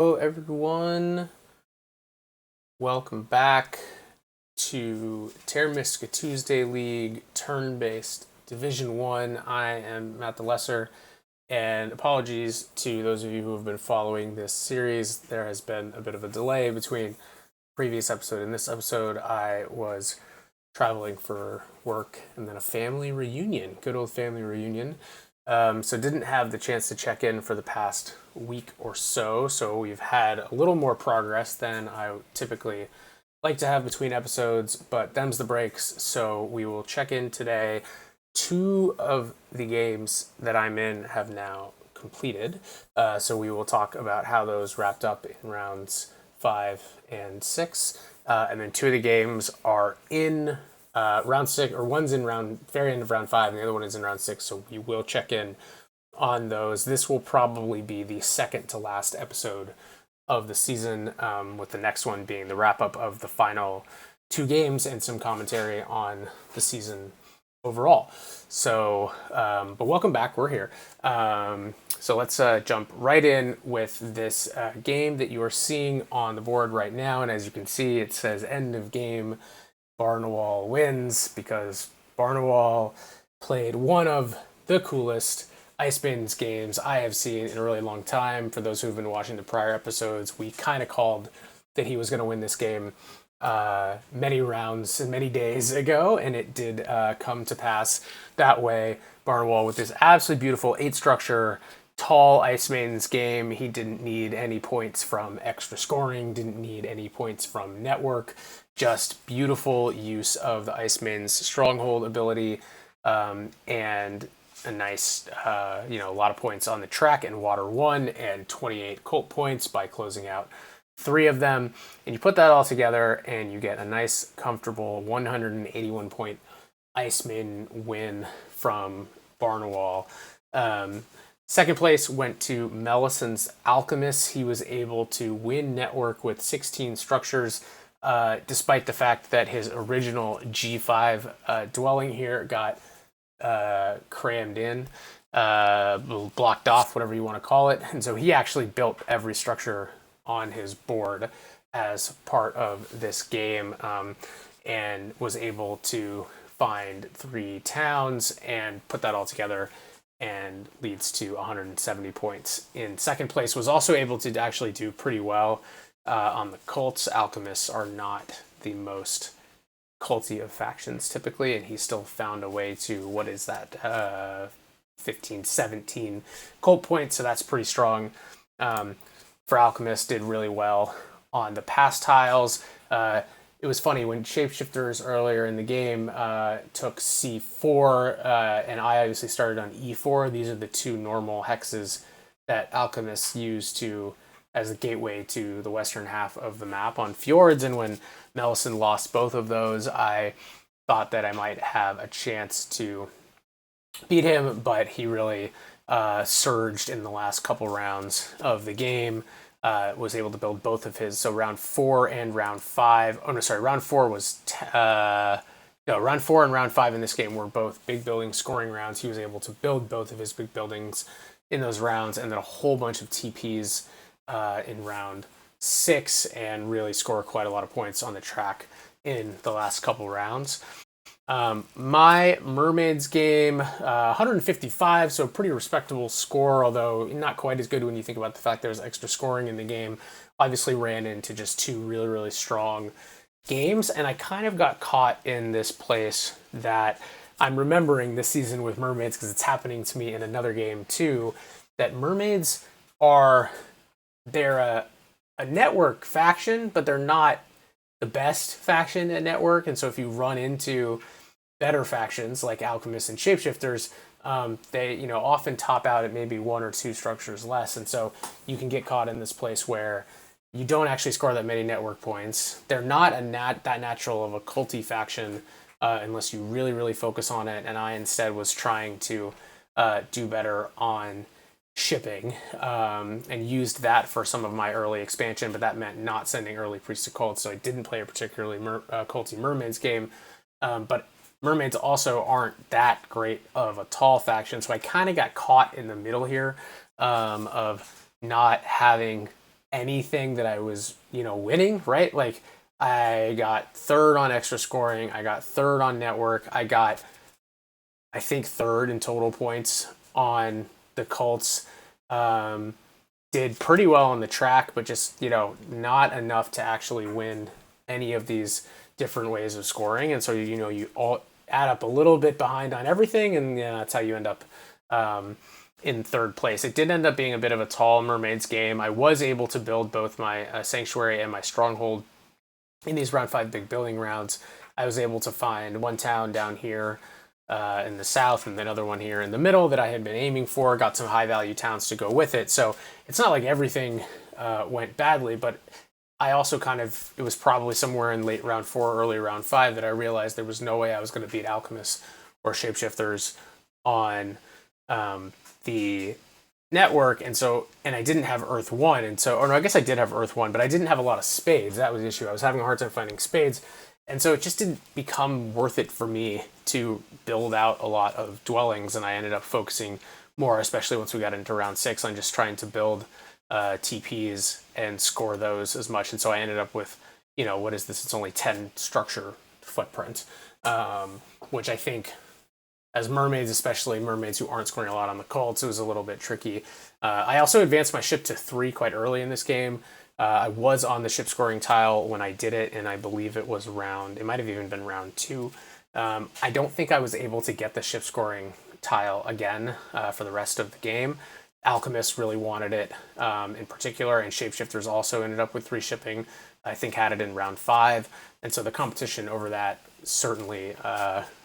Hello, everyone. Welcome back to Terra Mystica Tuesday League turn-based Division One. I am Matt the Lesser, and apologies to those of you who have been following this series. There has been a bit of a delay between previous episode and this episode. I was traveling for work and then a family reunion, good old family reunion. So didn't have the chance to check in for the past week or so. So we've had a little more progress than I typically like to have between episodes, but them's the breaks. So we will check in today. Two of the games that I'm in have now completed. So we will talk about how those wrapped up in rounds 5 and 6. And then two of the games are in round 6, or one's in round very end of round 5, and the other one is in round 6. So we will check in on those. This will probably be the second to last episode of the season, with the next one being the wrap up of the final two games and some commentary on the season overall. So, but welcome back. We're here. So let's jump right in with this game that you are seeing on the board right now. And as you can see, it says end of game. Barnwall wins because Barnwall played one of the coolest Ice Maidens games I have seen in a really long time. For those who've been watching the prior episodes, we kind of called that he was going to win this game many rounds and many days ago, and it did come to pass that way. Barnwall with this absolutely beautiful 8-structure tall Ice Maidens game. He didn't need any points from extra scoring, didn't need any points from network, just beautiful use of the Ice Maidens stronghold ability, and a nice, a lot of points on the track in Water 1 and 28 Colt points by closing out 3 of them. And you put that all together and you get a nice, comfortable 181 point Ice Maiden win from Barnwall. Second place went to Melison's Alchemist. He was able to win network with 16 structures, despite the fact that his original G5 dwelling here got crammed in, blocked off, whatever you want to call it. And so he actually built every structure on his board as part of this game, and was able to find 3 towns and put that all together, and leads to 170 points. In second place, was also able to actually do pretty well on the cults. Alchemists are not the most culty of factions typically, and he still found a way to, what is that, 15, 17 cult points, so that's pretty strong. For Alchemist, did really well on the pass tiles. It was funny when Shapeshifters earlier in the game took C4, and I obviously started on E4. These are the 2 normal hexes that Alchemists use as the gateway to the western half of the map on Fjords. And when Melison lost both of those, I thought that I might have a chance to beat him, but he really surged in the last couple rounds of the game. Was able to build both of his. So round 4 and round 5. Oh no, sorry. Round 4 was round 4 and round 5 in this game were both big building scoring rounds. He was able to build both of his big buildings in those rounds, and then a whole bunch of TPs in round 6, and really score quite a lot of points on the track in the last couple rounds. My Mermaids game, 155, so a pretty respectable score, although not quite as good when you think about the fact there was extra scoring in the game. Obviously ran into just 2 really, really strong games, and I kind of got caught in this place that I'm remembering this season with Mermaids, because it's happening to me in another game too, that Mermaids they're a network faction, but they're not the best faction at network. And so if you run into better factions like Alchemists and Shapeshifters, they often top out at maybe 1 or 2 structures less, and so you can get caught in this place where you don't actually score that many network points. They're not that natural of a culty faction unless you really, really focus on it. And I instead was trying to do better on shipping, and used that for some of my early expansion, but that meant not sending early Priest to Cult, so I didn't play a particularly culty Mermaids game. But Mermaids also aren't that great of a tall faction, so I kind of got caught in the middle here, of not having anything that I was, winning, right? Like I got third on extra scoring, I got third on network, I got, I think, third in total points on the Colts. Did pretty well on the track, but just, not enough to actually win any of these different ways of scoring. And so, you all add up a little bit behind on everything, and that's how you end up in third place. It did end up being a bit of a tall Mermaids game. I was able to build both my Sanctuary and my Stronghold in these round 5 big building rounds. I was able to find one town down here in the south and another one here in the middle that I had been aiming for. Got some high value towns to go with it. So it's not like everything went badly, but I also it was probably somewhere in late round 4, early round 5 that I realized there was no way I was going to beat Alchemists or Shapeshifters on the network. And I didn't have Earth 1. And so, or no, I guess I did have Earth 1, but I didn't have a lot of spades. That was the issue. I was having a hard time finding spades. And so it just didn't become worth it for me to build out a lot of dwellings. And I ended up focusing more, especially once we got into round 6, on just trying to build TPs and score those as much. And so I ended up with, what is this? It's only 10 structure footprint, which I think, as mermaids, especially mermaids who aren't scoring a lot on the Colts, it was a little bit tricky. I also advanced my ship to 3 quite early in this game. I was on the ship scoring tile when I did it, and I believe it might have even been round 2. I don't think I was able to get the ship scoring tile again for the rest of the game. Alchemists really wanted it in particular, and Shapeshifters also ended up with 3 shipping. I think had it in round 5, and so the competition over that certainly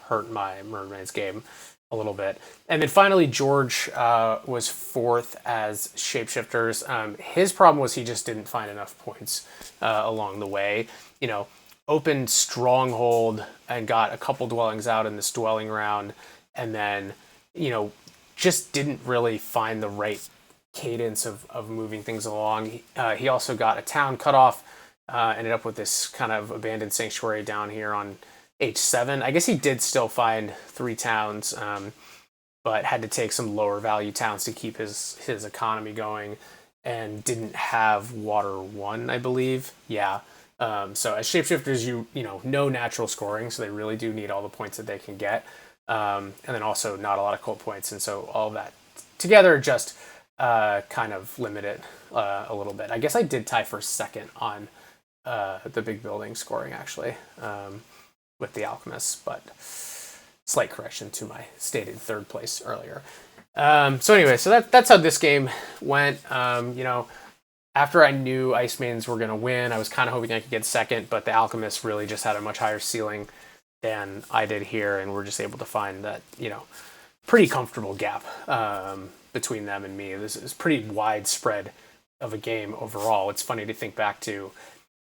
hurt my Mermaids game a little bit. And then finally, George was 4th as Shapeshifters. His problem was he just didn't find enough points along the way. Opened Stronghold and got a couple dwellings out in this dwelling round, and then, just didn't really find the right cadence of moving things along. He also got a town cut off, ended up with this kind of abandoned sanctuary down here on H7. I guess he did still find 3 towns, but had to take some lower value towns to keep his economy going, and didn't have water 1, I believe. Yeah. So as Shapeshifters, no natural scoring, so they really do need all the points that they can get. And then also not a lot of cult points, and so all that together just kind of limit it a little bit. I guess I did tie for 2nd on the big building scoring, actually, with the Alchemists, but slight correction to my stated 3rd place earlier. So anyway, so that's how this game went. After I knew Ice Maidens were going to win, I was kind of hoping I could get 2nd, but the Alchemists really just had a much higher ceiling than I did here, and we're just able to find that, pretty comfortable gap between them and me. This is pretty widespread of a game overall. It's funny to think back to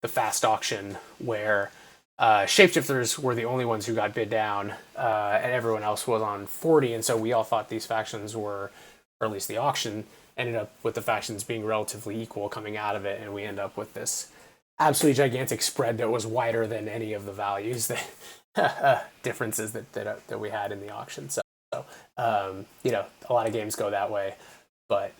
the fast auction where Shapeshifters were the only ones who got bid down, and everyone else was on 40, and so we all thought these factions were, or at least the auction ended up with the factions being relatively equal coming out of it, and we end up with this absolutely gigantic spread that was wider than any of the values that differences that we had in the auction. So a lot of games go that way, but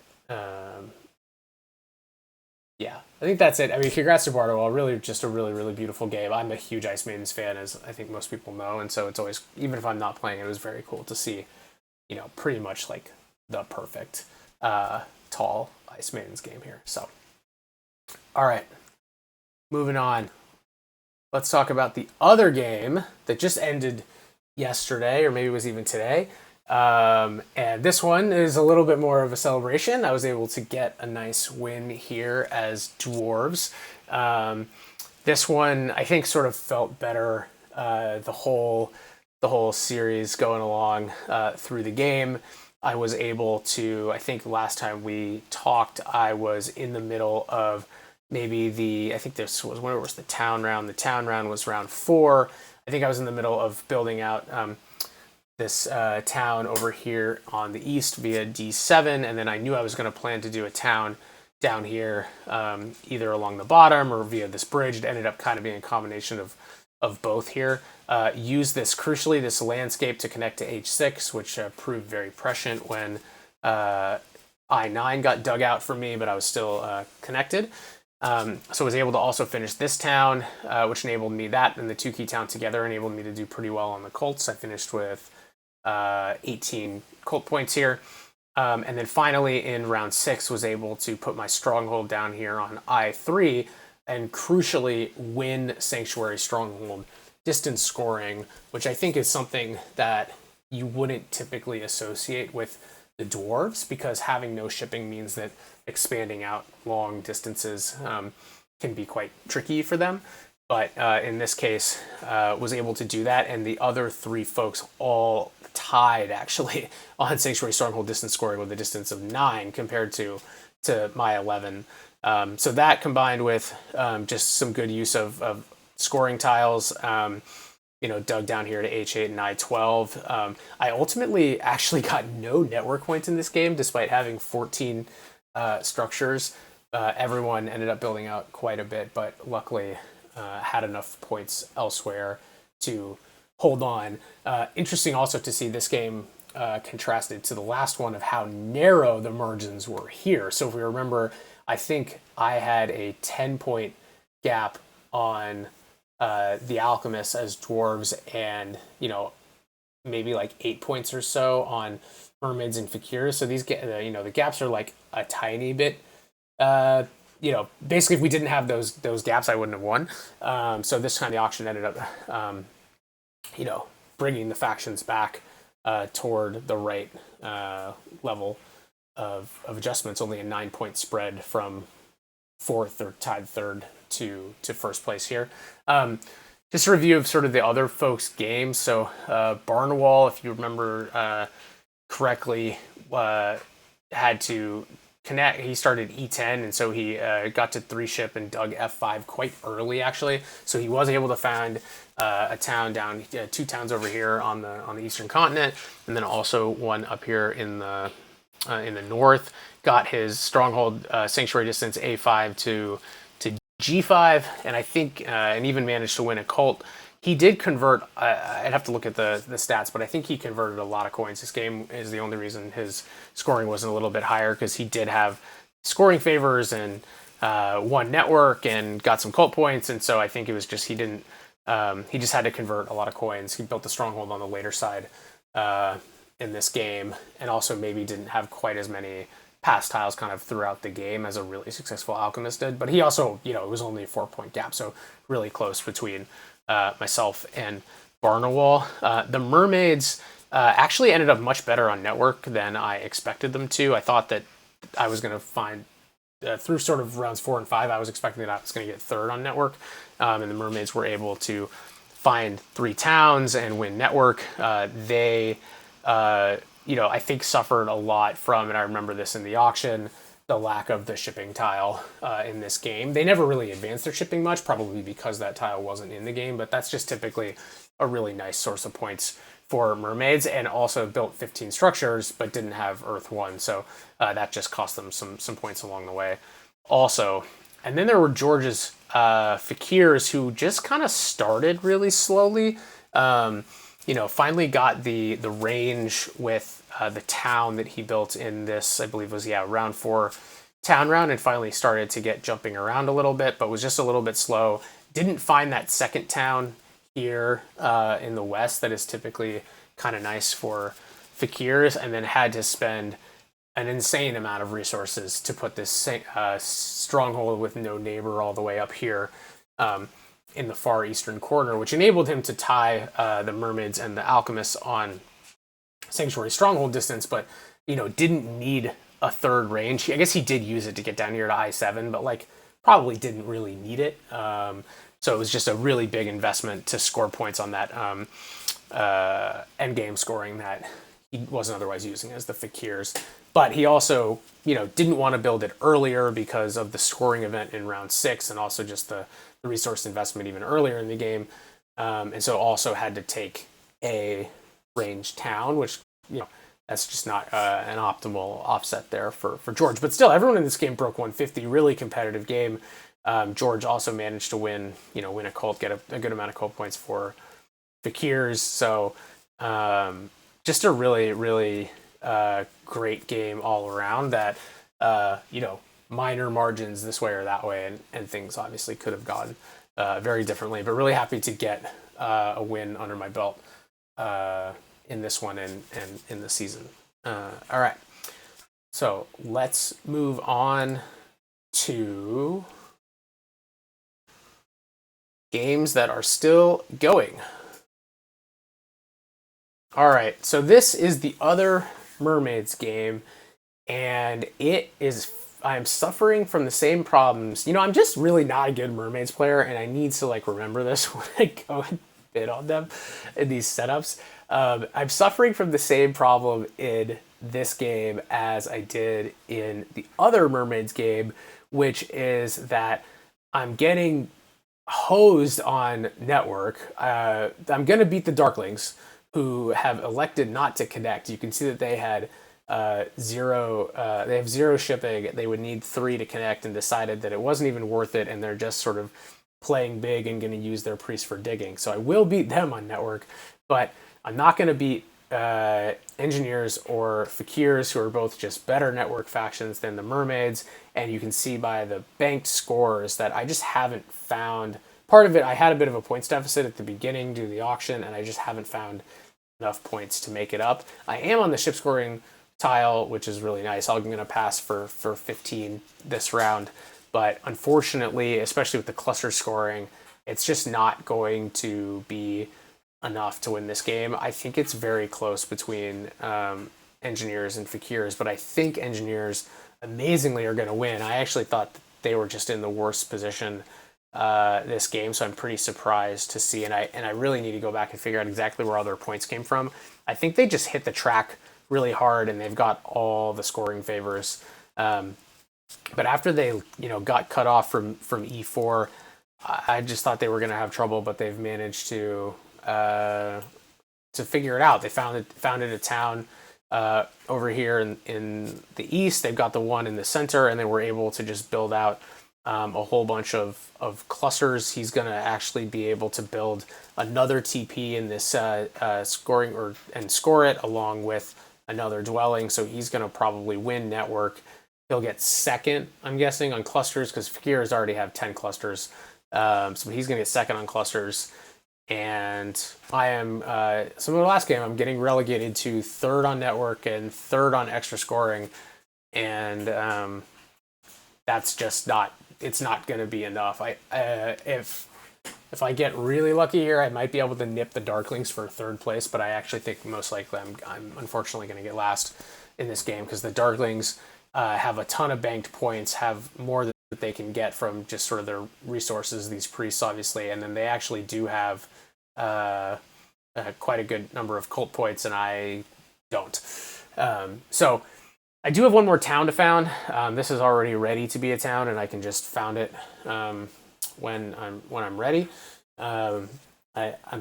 yeah, I think that's it. I mean, congrats to Bartowell. Really, just a really, really beautiful game. I'm a huge Ice Maidens fan, as I think most people know, and so it's always, even if I'm not playing, it was very cool to see, pretty much like the perfect tall Ice Maidens game here. So, all right, moving on. Let's talk about the other game that just ended yesterday, or maybe it was even today. And this one is a little bit more of a celebration. I was able to get a nice win here as dwarves. This one, I think, sort of felt better the whole series going along through the game. I was able to, I think last time we talked, I was in the middle of maybe I think this was, when it was the town round. The town round was round 4. I think I was in the middle of building out this town over here on the east via D7, and then I knew I was going to plan to do a town down here, either along the bottom or via this bridge. It ended up kind of being a combination of both here. Use this, crucially, this landscape to connect to H6, which proved very prescient when I I-9 got dug out for me, but I was still connected. So I was able to also finish this town, which enabled me, that and the two key towns together enabled me to do pretty well on the Colts. I finished with 18 Colt points here. And then finally in round 6 was able to put my stronghold down here on I3 and crucially win Sanctuary Stronghold distance scoring, which I think is something that you wouldn't typically associate with the dwarves, because having no shipping means that expanding out long distances can be quite tricky for them. But in this case, was able to do that, and the other 3 folks all tied actually on Sanctuary Stronghold distance scoring with a distance of 9 compared to my 11. So that combined with just some good use of scoring tiles, dug down here to H8 and I12. I ultimately actually got no network points in this game, despite having 14 structures. Everyone ended up building out quite a bit, but luckily had enough points elsewhere to hold on. Interesting also to see this game contrasted to the last one of how narrow the margins were here. So if we remember, I think I had a 10-point gap on the Alchemists as dwarves, and maybe like 8 points or so on mermaids and fakirs. So these the gaps are like a tiny bit. Basically if we didn't have those gaps, I wouldn't have won. So this time the auction ended up bringing the factions back toward the right level of adjustments. Only a 9-point spread from 4th or tied 3rd to first place here. Just a review of sort of the other folks' games. So Barnwall, if you remember correctly, had to connect. He started E10, and so he got to 3 ship and dug F5 quite early, actually. So he was able to find a town down, 2 towns over here on the eastern continent, and then also one up here in the north. Got his stronghold sanctuary distance A5 to G5, and I think and even managed to win a cult. He did convert. I'd have to look at the stats, but I think he converted a lot of coins. This game is the only reason his scoring wasn't a little bit higher, because he did have scoring favors and won network and got some cult points. And so I think it was just he didn't. He just had to convert a lot of coins. He built the stronghold on the later side in this game, and also maybe didn't have quite as many pass tiles kind of throughout the game as a really successful alchemist did. But he also, it was only a 4-point gap, so really close between myself and Barnawall. The mermaids actually ended up much better on network than I expected them to. I thought that I was going to find through sort of rounds 4 and 5, I was expecting that I was going to get 3rd on network, and the mermaids were able to find 3 towns and win network. They I think suffered a lot from, and I remember this in the auction, the lack of the shipping tile in this game. They never really advanced their shipping much, probably because that tile wasn't in the game, but that's just typically a really nice source of points for mermaids, and also built 15 structures, but didn't have Earth 1, so that just cost them some points along the way also. And then there were George's fakirs, who just kind of started really slowly. Finally got the range with the town that he built in this, I believe was, round 4 town round, and finally started to get jumping around a little bit, but was just a little bit slow. Didn't find that second town here in the west that is typically kind of nice for fakirs, and then had to spend an insane amount of resources to put this stronghold with no neighbor all the way up here in the far eastern corner, which enabled him to tie the mermaids and the alchemists on sanctuary stronghold distance, but didn't need a 3rd range. I guess he did use it to get down here to I7, but probably didn't really need it. So it was just a really big investment to score points on that end game scoring that he wasn't otherwise using as the fakirs. But he also didn't want to build it earlier because of the scoring event in round 6, and also just the resource investment even earlier in the game, and so also had to take a range town, which that's just not an optimal offset there for George. But still, everyone in this game broke 150. Really competitive game. George also managed to win a cult, get a good amount of cult points for fakirs. So just a really great game all around that, minor margins this way or that way, and things obviously could have gone very differently. But really happy to get a win under my belt in this one and in the season. All right. So let's move on to games that are still going. All right, so this is the other Mermaids game, and I'm suffering from the same problems. I'm just really not a good Mermaids player, and I need to remember this when I go and bid on them in these setups. I'm suffering from the same problem in this game as I did in the other Mermaids game, which is that I'm getting hosed on network. I'm going to beat the Darklings, who have elected not to connect. You can see that they had zero. They have zero shipping. They would need 3 to connect, and decided that it wasn't even worth it, and they're just sort of playing big and going to use their priest for digging. So I will beat them on network, but I'm not going to beat Engineers or Fakirs, who are both just better network factions than the Mermaids. And you can see by the banked scores that I just haven't found. Part of it, I had a bit of a points deficit at the beginning due to the auction, and I just haven't found enough points to make it up. I am on the ship scoring tile, which is really nice. I'm going to pass for 15 this round. But unfortunately, especially with the cluster scoring, it's just not going to be enough to win this game. I think it's very close between Engineers and Fakirs, but I think Engineers amazingly are going to win. I actually thought they were just in the worst position this game, so I'm pretty surprised to see. And I really need to go back and figure out exactly where all their points came from. I think they just hit the track really hard, and they've got all the scoring favors. But after they got cut off from E4, I just thought they were going to have trouble, but they've managed to figure it out. They founded a town over here in the east. They've got the one in the center, and they were able to just build out a whole bunch of clusters. He's going to actually be able to build another TP in this scoring and score it along with another dwelling. So he's going to probably win network. He'll get second, I'm guessing, on clusters because Fakirs already have 10 clusters. So he's going to get second on clusters. And I am, some of the last game, I'm getting relegated to third on network and third on extra scoring. And that's just not, it's not going to be enough. If I get really lucky here, I might be able to nip the Darklings for third place, but I actually think most likely I'm unfortunately going to get last in this game because the Darklings have a ton of banked points, have more that they can get from just sort of their resources, these priests, obviously, and then they actually do have quite a good number of cult points, and I don't. So I do have one more town to found. This is already ready to be a town, and I can just found it when I'm ready. I'm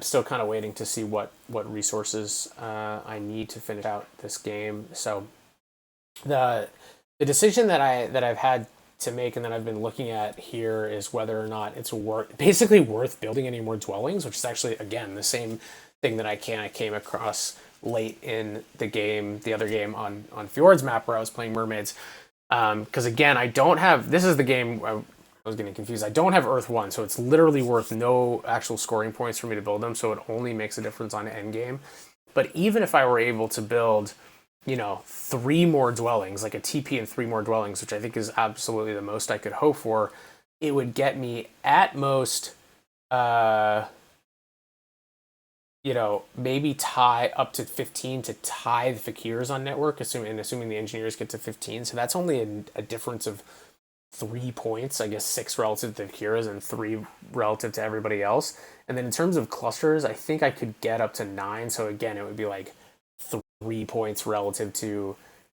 still kind of waiting to see what resources I need to finish out this game. So the decision that I've had to make and that I've been looking at here is whether or not it's basically worth building any more dwellings, which is actually, again, the same thing that I came across late in the game, the other game on Fjord's map where I was playing Mermaids. Because again, I don't have, this is the game I was getting confused. I don't have Earth 1, so it's literally worth no actual scoring points for me to build them, so it only makes a difference on endgame. But even if I were able to build 3 more dwellings, like a TP and 3 more dwellings, which I think is absolutely the most I could hope for, it would get me at most, maybe tie up to 15 to tie the Fakirs on network, assuming the Engineers get to 15. So that's only a difference of 3 points, I guess 6 relative to the Fakirs and 3 relative to everybody else. And then in terms of clusters, I think I could get up to 9. So again, it would be like 3 points relative to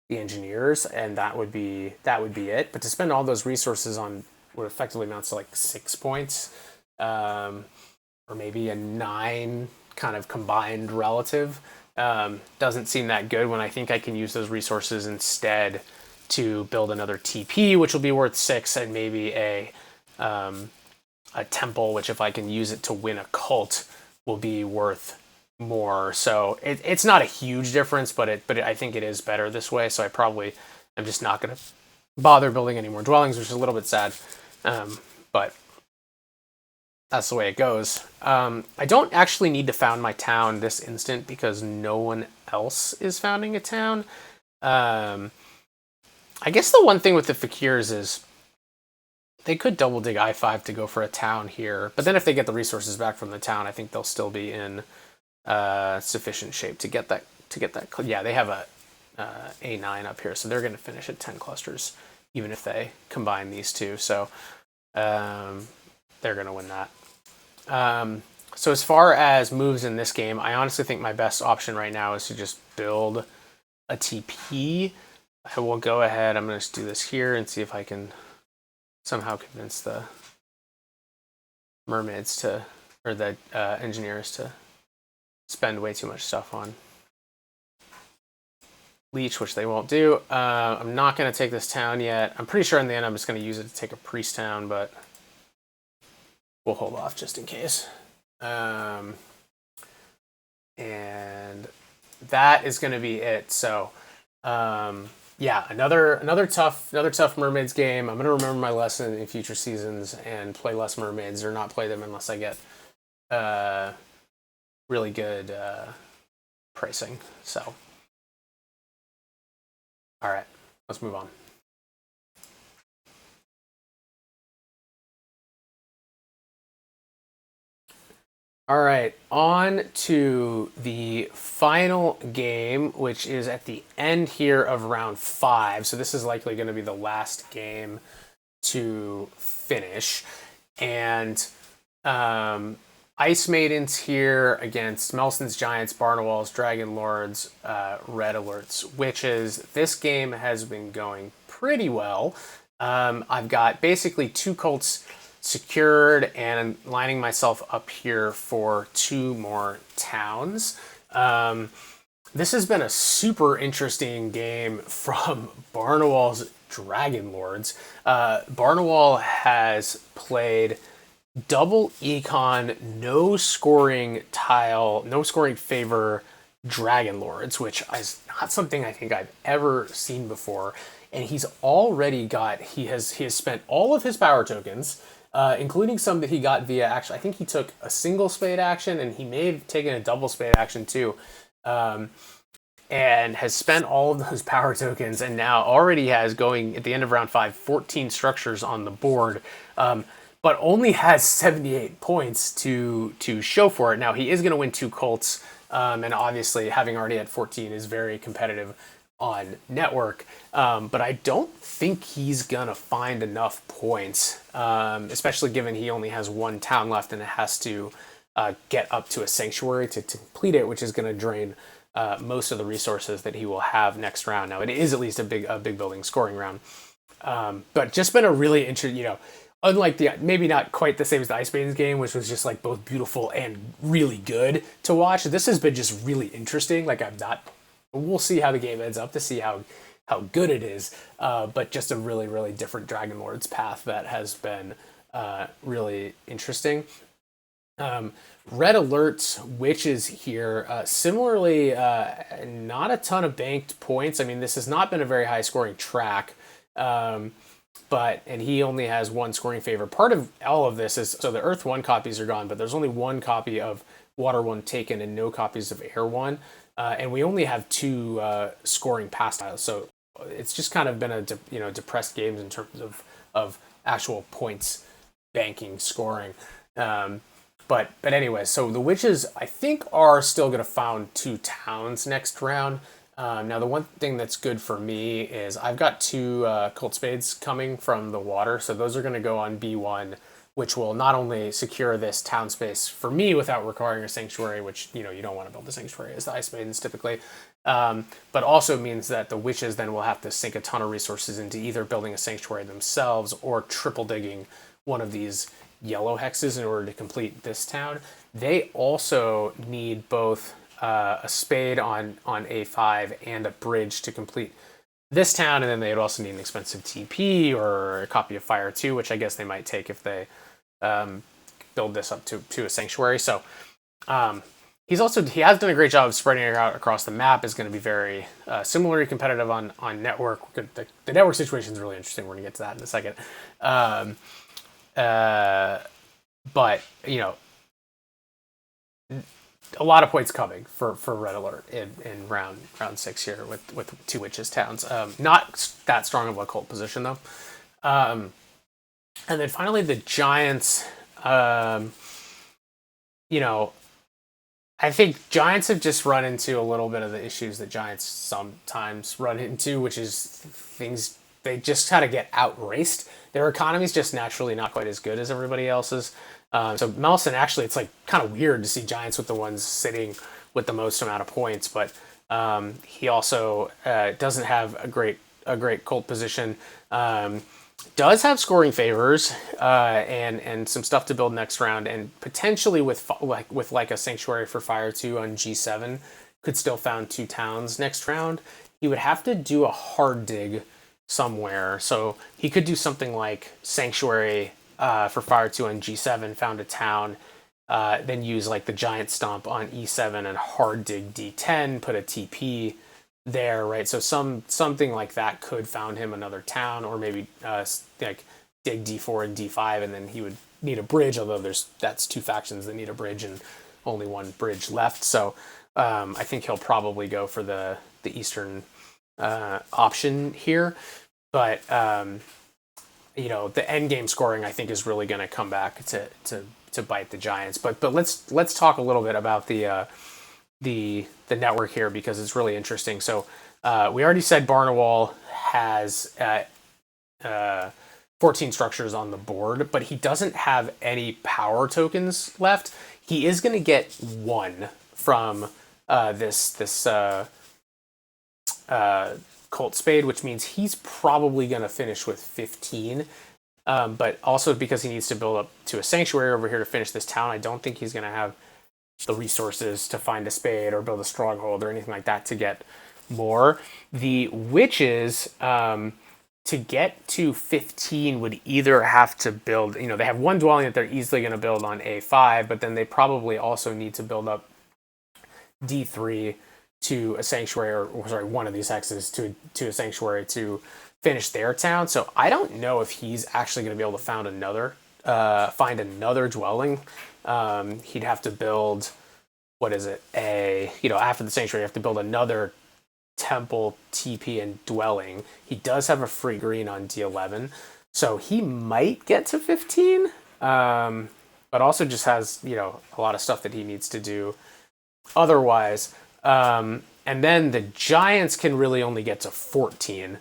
the Engineers, and that would be it. But to spend all those resources on what effectively amounts to like 6 points, or maybe a 9 kind of combined relative, doesn't seem that good when I think I can use those resources instead to build another TP, which will be worth 6, and maybe a temple, which if I can use it to win a cult will be worth more. So it's not a huge difference, but I think it is better this way. So I probably am just not going to bother building any more dwellings, which is a little bit sad. But that's the way it goes. I don't actually need to found my town this instant because no one else is founding a town. I guess the one thing with the fakirs is they could double dig I5 to go for a town here, but then if they get the resources back from the town, I think they'll still be in sufficient shape to get that. Yeah, they have a A9 up here, so they're going to finish at 10 clusters, even if they combine these two. So they're going to win that. So as far as moves in this game, I honestly think my best option right now is to just build a TP. I will go ahead. I'm going to do this here and see if I can somehow convince the mermaids to, or the engineers to spend way too much stuff on leech, which they won't do. I'm not going to take this town yet. I'm pretty sure in the end I'm just going to use it to take a priest town, but we'll hold off just in case. And that is going to be it. So yeah, another tough mermaids game. I'm going to remember my lesson in future seasons and play less mermaids or not play them unless I get really good pricing. So all right, let's move on. All right, on to the final game, which is at the end here of round 5. So this is likely going to be the last game to finish. And Ice Maidens here against Melson's Giants, Barnawal's, Dragon Lords, Red Alert's Witches. This game has been going pretty well. I've got basically 2 cults secured and lining myself up here for 2 more towns. This has been a super interesting game from Barnawal's Dragon Lords. Barnawal has played double econ, no scoring tile, no scoring favor Dragon Lords, which is not something I think I've ever seen before. And he's already got, he has spent all of his power tokens, including some that he got via, actually, I think he took a single spade action and he may have taken a double spade action too. And has spent all of those power tokens and now already has, going at the end of round 5, 14 structures on the board, but only has 78 points to show for it. Now, he is going to win 2 cults, and obviously having already had 14 is very competitive on network, but I don't think he's gonna find enough points, especially given he only has 1 town left and it has to get up to a sanctuary to complete it, which is going to drain most of the resources that he will have next round. Now, it is at least a big building scoring round, but just been a really interesting, unlike the, maybe not quite the same as the Ice Maidens game, which was just like both beautiful and really good to watch. This has been just really interesting. Like, we'll see how the game ends up to see how good it is, but just a really, really different Dragon Lord's path that has been really interesting. Red Alert's Witches here, similarly, not a ton of banked points. I mean, this has not been a very high scoring track, and he only has 1 scoring favor. Part of all of this is, so the Earth 1 copies are gone, but there's only 1 copy of Water 1 taken and no copies of Air 1. And we only have 2 scoring pass tiles, so it's just kind of been a depressed games in terms of actual points banking scoring. But anyway, so the Witches I think are still going to found 2 towns next round. Now the one thing that's good for me is I've got 2 Cult Spades coming from the water, so those are going to go on B1, which will not only secure this town space for me without requiring a sanctuary, which, you don't want to build a sanctuary as the Ice Maidens typically, but also means that the Witches then will have to sink a ton of resources into either building a sanctuary themselves or triple digging one of these yellow hexes in order to complete this town. They also need both a spade on A5 and a bridge to complete this town, and then they would also need an expensive TP or a copy of Fire 2, which I guess they might take if they build this up to a sanctuary. So he has done a great job of spreading it out across the map. Is going to be very similarly competitive on network. The network situation is really interesting. We're going to get to that in a second. Um, uh, but a lot of points coming for Red Alert in round 6 here with two Witches towns. Not that strong of a cult position though. And then finally the Giants. You know, I think Giants have just run into a little bit of the issues that Giants sometimes run into, which is things they just kind of get outraced. Their economy's just naturally not quite as good as everybody else's. So Melson, actually, it's like kind of weird to see Giants with the ones sitting with the most amount of points, but he also doesn't have a great cult position. Does have scoring favors and some stuff to build next round, and potentially with a sanctuary for Fire 2 on G7 could still found two towns next round. He would have to do a hard dig somewhere, so he could do something like sanctuary for Fire 2 on G7, found a town, then use like the Giant Stomp on E7 and hard dig D10, put a TP there, right? So something like that could found him another town, or maybe like dig D4 and D5, and then he would need a bridge. Although that's two factions that need a bridge and only one bridge left. So I think he'll probably go for the eastern option here. But the end game scoring I think is really going to come back to bite the Giants. But let's talk a little bit about the network here because it's really interesting. So we already said Barnawal has 14 structures on the board, but he doesn't have any power tokens left. He is going to get one from this Cult Spade, which means he's probably going to finish with 15. But also because he needs to build up to a sanctuary over here to finish this town, I don't think he's going to have the resources to find a spade or build a stronghold or anything like that to get more. The Witches, to get to 15, would either have to build, they have one dwelling that they're easily going to build on A5, but then they probably also need to build up D3 to a sanctuary, or sorry, one of these hexes to a sanctuary to finish their town. So I don't know if he's actually going to be able to find another dwelling. He'd have to build, after the sanctuary, you have to build another temple, TP, and dwelling. He does have a free green on D11, so he might get to 15, but also just has, a lot of stuff that he needs to do otherwise. And then the Giants can really only get to 14,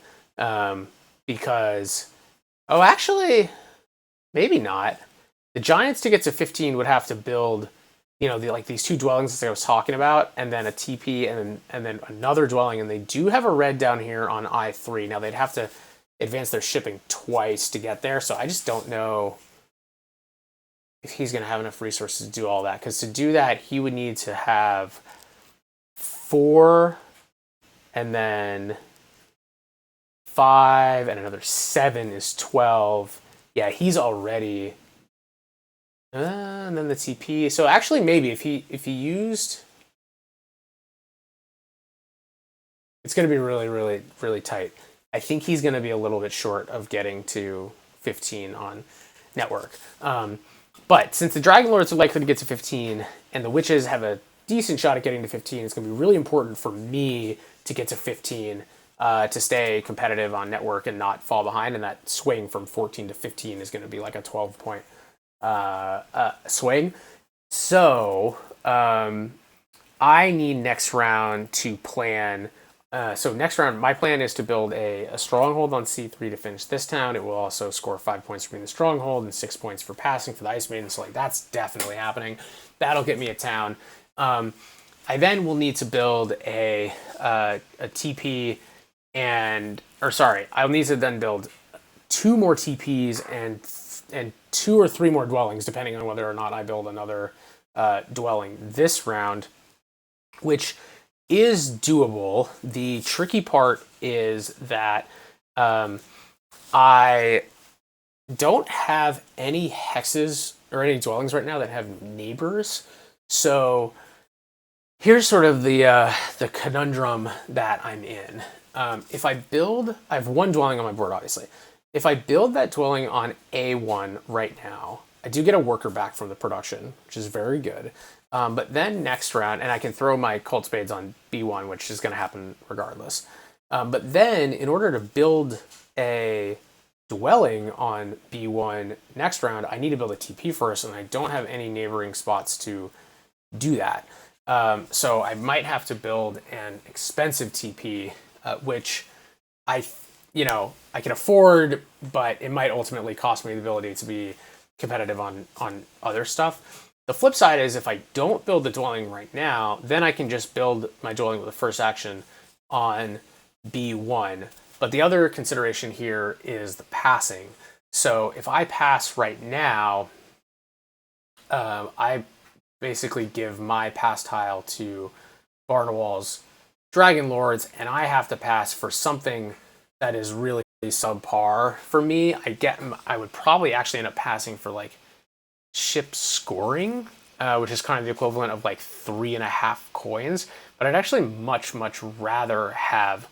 because, actually, maybe not. The Giants to get to 15 would have to build, these two dwellings that I was talking about, and then a TP, and then another dwelling. And they do have a red down here on I3. Now they'd have to advance their shipping twice to get there. So I just don't know if he's going to have enough resources to do all that. Because to do that, he would need to have 4, and then 5, and another 7 is 12. Yeah, he's already. And then the TP. So actually, maybe if he used, it's going to be really, really, really tight. I think he's going to be a little bit short of getting to 15 on network. But since the Dragon Lords are likely to get to 15, and the Witches have a decent shot at getting to 15, it's going to be really important for me to get to 15 to stay competitive on network and not fall behind. And that swing from 14 to 15 is going to be like a 12-point swing. So I need next round to plan. So next round, my plan is to build a stronghold on C3 to finish this town. It will also score 5 points for being the stronghold and 6 points for passing for the Ice Maiden. So that's definitely happening. That'll get me a town. I then will need to build a TP I'll need to then build 2 more TPs and 2 or 3 more dwellings, depending on whether or not I build another dwelling this round, which is doable. The tricky part is that I don't have any hexes or any dwellings right now that have neighbors. So here's sort of the conundrum that I'm in. If I have one dwelling on my board, obviously. If I build that dwelling on A1 right now, I do get a worker back from the production, which is very good. But then next round, and I can throw my cold spades on B1, which is going to happen regardless. But then, in order to build a dwelling on B1 next round, I need to build a TP first, and I don't have any neighboring spots to do that. So I might have to build an expensive TP, which I can afford, but it might ultimately cost me the ability to be competitive on other stuff. The flip side is if I don't build the dwelling right now, then I can just build my dwelling with the first action on B1. But the other consideration here is the passing. So if I pass right now, I basically give my pass tile to Barnawal's Dragon Lords, and I have to pass for something that is really subpar for me. I would probably actually end up passing for like ship scoring, which is kind of the equivalent of like 3.5 coins. But I'd actually much rather have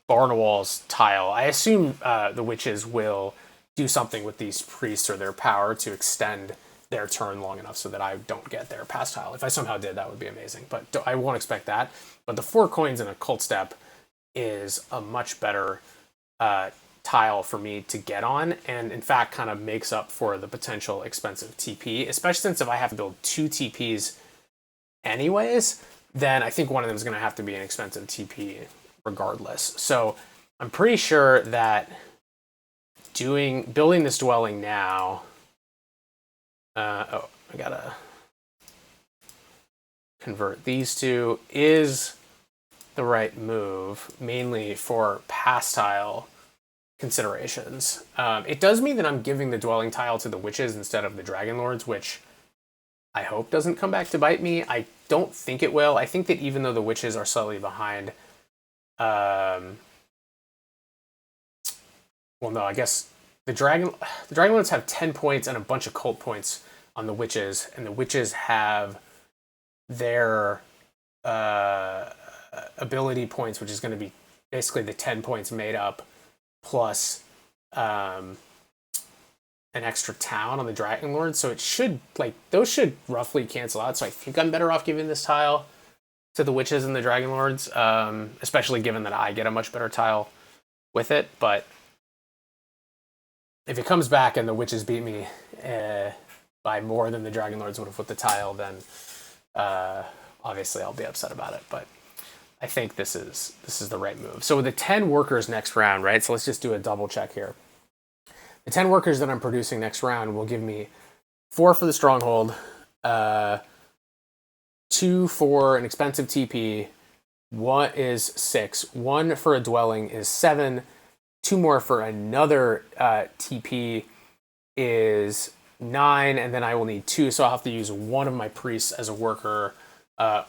Barnawal's tile. I assume the witches will do something with these priests or their power to extend their turn long enough so that I don't get their pass tile. If I somehow did, that would be amazing. But I won't expect that. But the 4 coins in a cult step is a much better tile for me to get on, and in fact kind of makes up for the potential expensive TP, especially since if I have to build 2 TPs anyways, then I think one of them is going to have to be an expensive TP regardless. So I'm pretty sure that building this dwelling now, I gotta convert these two, is the right move, mainly for pass tile considerations. It does mean that I'm giving the dwelling tile to the witches instead of the Dragon Lords, which I hope doesn't come back to bite me. I don't think it will. I think that even though the witches are slightly behind, well, no, I guess the Dragon Lords have 10 points and a bunch of cult points on the witches, and the witches have their ability points, which is going to be basically the 10 points made up plus an extra town on the Dragon Lord. So it should, those should roughly cancel out. So I think I'm better off giving this tile to the witches and the Dragon Lords, especially given that I get a much better tile with it. But if it comes back and the witches beat me by more than the Dragon Lords would have with the tile, then obviously I'll be upset about it. But I think this is the right move. So with the 10 workers next round, right? So let's just do a double check here. The 10 workers that I'm producing next round will give me 4 for the stronghold, 2 for an expensive TP, 1 is 6, 1 for a dwelling is 7, 2 more for another TP is 9, and then I will need 2, so I'll have to use one of my priests as a worker,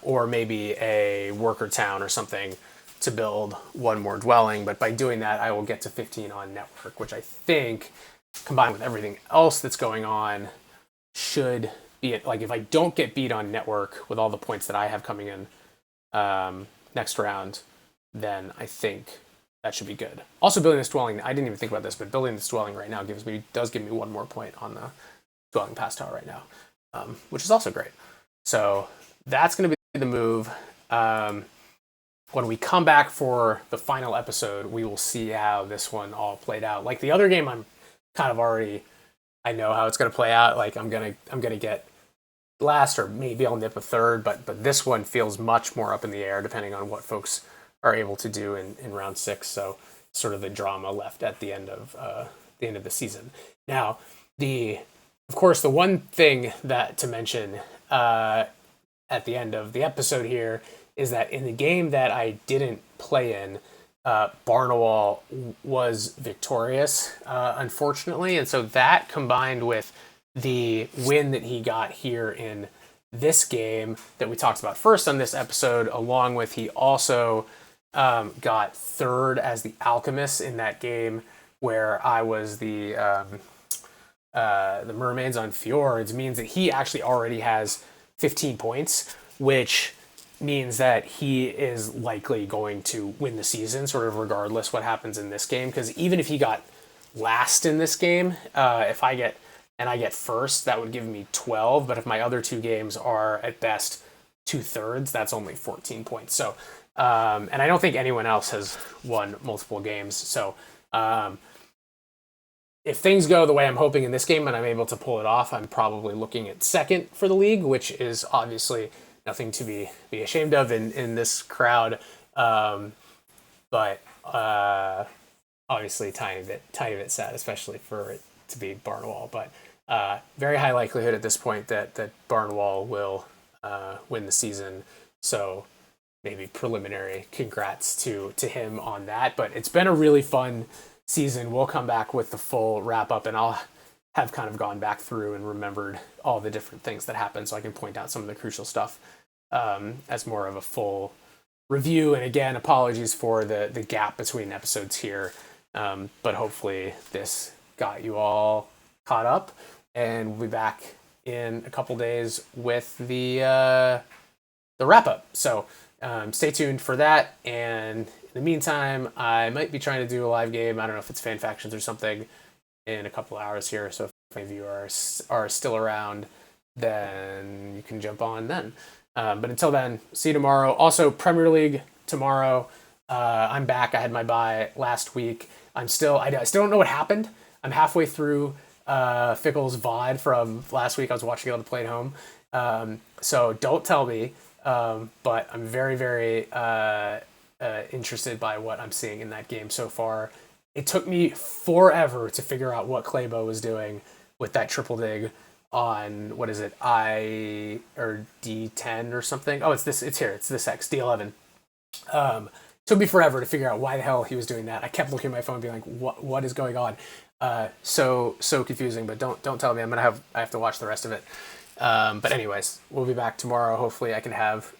or maybe a worker town or something to build 1 more dwelling. But by doing that, I will get to 15 on network, which I think, combined with everything else that's going on, should be it. Like, if I don't get beat on network with all the points that I have coming in next round, then I think that should be good. Also, building this dwelling, I didn't even think about this, but building this dwelling right now does give me 1 more point on the dwelling pass tower right now, which is also great. So that's going to be the move. When we come back for the final episode, we will see how this one all played out. Like the other game, I'm kind of already, I know how it's going to play out. Like I'm gonna get last, or maybe I'll nip a third. But this one feels much more up in the air, depending on what folks are able to do in round 6. So sort of the drama left at the end of the season. Now, of course, the one thing that to mention at the end of the episode here is that in the game that I didn't play in, Barnawal was victorious, unfortunately. And so that, combined with the win that he got here in this game that we talked about first on this episode, along with he also got 3rd as the alchemist in that game where I was the mermaids on fjords, means that he actually already has 15 points which means that he is likely going to win the season, sort of regardless what happens in this game. Because even if he got last in this game, if I get first, that would give me 12. But if my other two games are at best 2/3, that's only 14 points. So, and I don't think anyone else has won multiple games. So, if things go the way I'm hoping in this game and I'm able to pull it off, I'm probably looking at second for the league, which is obviously nothing to be ashamed of in this crowd. But obviously tiny bit sad, especially for it to be Barnwell. But very high likelihood at this point that Barnwell will win the season. So maybe preliminary congrats to him on that. But it's been a really fun season. We'll come back with the full wrap up, and I'll have kind of gone back through and remembered all the different things that happened, so I can point out some of the crucial stuff as more of a full review. And again, apologies for the gap between episodes here, but hopefully this got you all caught up, and we'll be back in a couple days with the wrap up. So stay tuned for that, and in the meantime, I might be trying to do a live game. I don't know if it's Fan Factions or something in a couple hours here. So if any of you are still around, then you can jump on then. But until then, see you tomorrow. Also, Premier League tomorrow. I'm back. I had my bye last week. I still don't know what happened. I'm halfway through Fickle's VOD from last week. I was watching it on the plane home. So don't tell me. But I'm very, very interested by what I'm seeing in that game so far. It took me forever to figure out what Claybo was doing with that triple dig on, what is it, I or D10 or something. Oh, it's here. It's this X, D11. Took me forever to figure out why the hell he was doing that. I kept looking at my phone being like, what is going on? So confusing, but don't tell me. I have to watch the rest of it. But anyways, we'll be back tomorrow. Hopefully I can have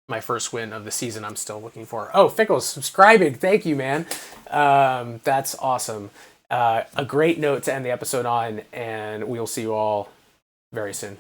my first win of the season I'm still looking for. Oh, Fickle's subscribing. Thank you, man. That's awesome. A great note to end the episode on, and we'll see you all very soon.